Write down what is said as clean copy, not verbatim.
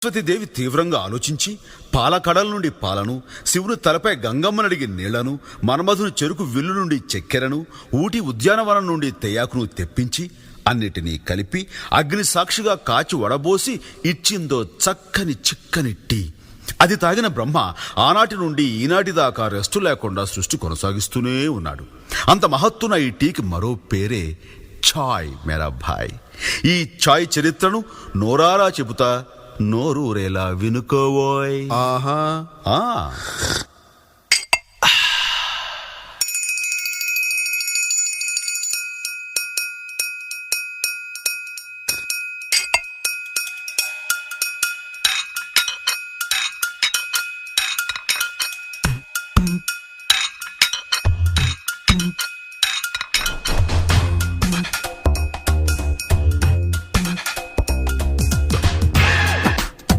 సరస్వతీదేవి తీవ్రంగా ఆలోచించి పాలకడల నుండి పాలను, శివుని తలపై గంగమ్మనడిగి నీళ్లను, మన్మధుని చెరుకు విల్లు నుండి చక్కెరను, ఊటి ఉద్యానవనం నుండి తెయాకును తెప్పించి అన్నిటినీ కలిపి అగ్ని సాక్షిగా కాచి వడబోసి ఇచ్చిందో చక్కని చిక్కని టీ. అది తాగిన బ్రహ్మ ఆనాటి నుండి ఈనాటి దాకా రెస్టు లేకుండా సృష్టి కొనసాగిస్తూనే ఉన్నాడు. అంత మహత్తున ఈ టీకి మరో పేరే ఛాయ్ మేరా భాయ్. ఈ ఛాయ్ చరిత్రను నోరారా చెబుతా, నోరూరేలా వినుకోవోయ్. ఆహా. ఆ